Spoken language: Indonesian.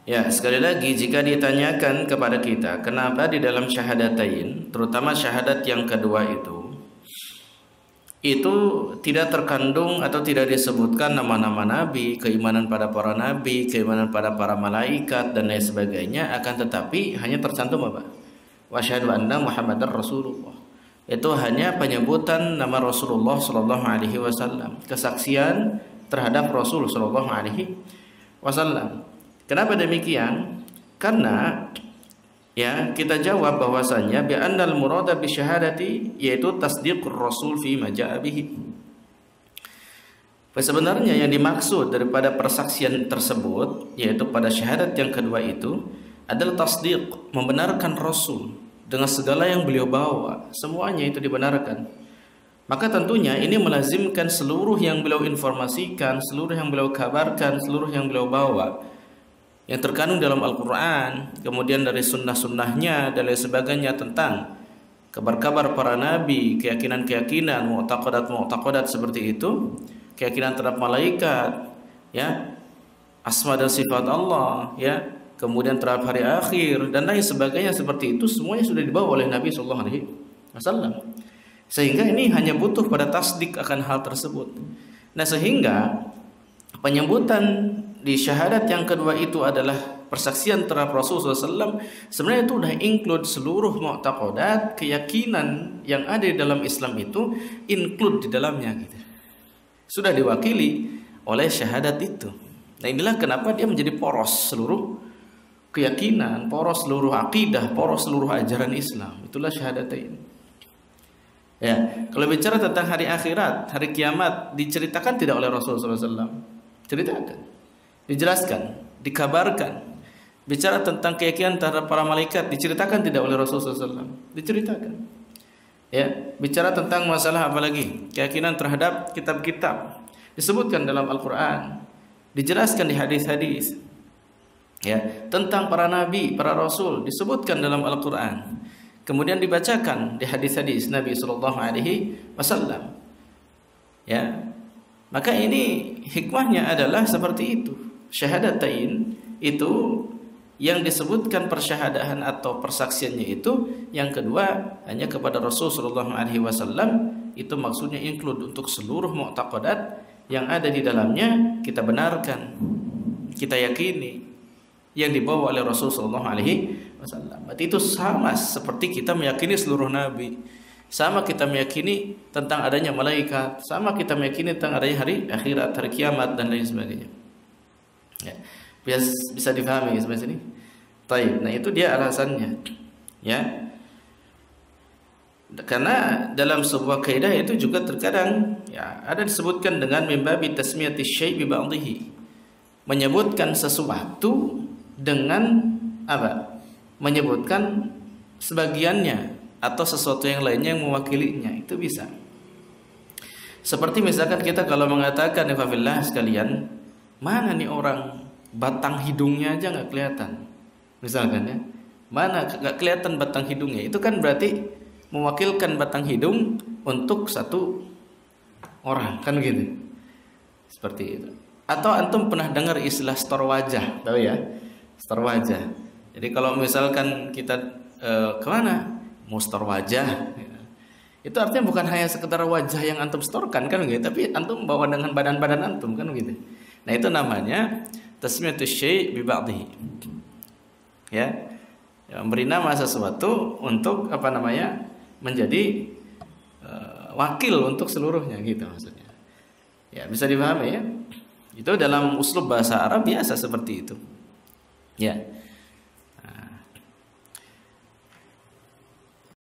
Ya, sekali lagi jika ditanyakan kepada kita kenapa di dalam syahadatain, terutama syahadat yang kedua itu tidak terkandung atau tidak disebutkan nama-nama nabi, keimanan pada para nabi, keimanan pada para malaikat dan lain sebagainya, akan tetapi hanya tercantum apa? Wa asyhadu anna Muhammadar Rasulullah. Itu hanya penyebutan nama Rasulullah sallallahu alaihi wasallam, kesaksian terhadap Rasul sallallahu alaihi wasallam. Kenapa demikian? Karena ya, kita jawab bahwasanya bi annal murada bi syahadati yaitu tasdiqur rasul fi ma jaa bihi. Sebenarnya yang dimaksud daripada persaksian tersebut yaitu pada syahadat yang kedua itu adalah tasdiq, membenarkan rasul dengan segala yang beliau bawa, semuanya itu dibenarkan. Maka tentunya ini melazimkan seluruh yang beliau informasikan, seluruh yang beliau kabarkan, seluruh yang beliau bawa yang terkandung dalam Al-Quran, kemudian dari sunnah-sunnahnya dan lain sebagainya tentang kabar-kabar para nabi, keyakinan-keyakinan, mu'taqadat-mu'taqadat seperti itu, keyakinan terhadap malaikat, ya, asma dan sifat Allah, ya, kemudian terhadap hari akhir dan lain sebagainya seperti itu, semuanya sudah dibawa oleh Nabi Sallallahu Alaihi Wasallam. Sehingga ini hanya butuh pada tasdik akan hal tersebut. Nah, sehingga penyebutan di syahadat yang kedua itu adalah persaksian terhadap Rasulullah SAW, sebenarnya itu sudah include seluruh mu'taqadat, keyakinan yang ada di dalam Islam itu include di dalamnya gitu. Sudah diwakili oleh syahadat itu. Nah, inilah kenapa dia menjadi poros seluruh keyakinan, poros seluruh akidah, poros seluruh ajaran Islam. Itulah syahadatain. Ya, kalau bicara tentang hari akhirat, hari kiamat diceritakan tidak oleh Rasulullah SAW? Ceritakan, dijelaskan, dikabarkan. Bicara tentang keyakinan terhadap para malaikat diceritakan tidak oleh Rasulullah SAW? Diceritakan. Ya, bicara tentang masalah apa lagi? Keyakinan terhadap kitab-kitab disebutkan dalam Al-Quran, dijelaskan di hadis-hadis. Ya, tentang para nabi, para rasul disebutkan dalam Al-Quran. Kemudian dibacakan di hadis-hadis Nabi Sallallahu Alaihi Wasallam. Ya, maka ini hikmahnya adalah seperti itu. Syahadatain itu yang disebutkan persyahadahan atau persaksiannya itu, yang kedua hanya kepada Rasul Sallallahu Alaihi Wasallam, itu maksudnya include untuk seluruh mu'taqadat yang ada di dalamnya kita benarkan, kita yakini yang dibawa oleh Rasul Sallallahu Alaihi Wasallam. Berarti itu sama seperti kita meyakini seluruh nabi, sama kita meyakini tentang adanya malaikat, sama kita meyakini tentang adanya hari akhirat, hari kiamat dan lain sebagainya. Ya, bisa difahami sampai sini. Taib. Nah, itu dia alasannya. Ya. Karena dalam sebuah kaidah itu juga terkadang ya ada disebutkan dengan mimbabi tasmiyati syai' bi ba'dhihi. Menyebutkan sesuatu dengan apa? Menyebutkan sebagiannya atau sesuatu yang lainnya yang mewakilinya, itu bisa. Seperti misalkan kita kalau mengatakan ya fillah sekalian, mana nih orang batang hidungnya aja nggak kelihatan, misalkan ya, mana nggak kelihatan batang hidungnya, itu kan berarti mewakilkan batang hidung untuk satu orang, kan gitu, seperti itu. Atau antum pernah dengar istilah stor wajah, tahu ya, stor wajah. Jadi kalau misalkan kita kemana mau stor wajah, itu artinya bukan hanya sekedar wajah yang antum storkan, kan gitu, tapi antum bawa dengan badan-badan antum, kan gitu. Nah, itu namanya tasmiyatus syai' bi ba'dhihi. Ya, memberi nama sesuatu untuk apa namanya? Menjadi wakil untuk seluruhnya, gitu maksudnya. Ya, bisa dipahami ya? Itu dalam uslub bahasa Arab biasa seperti itu. Ya.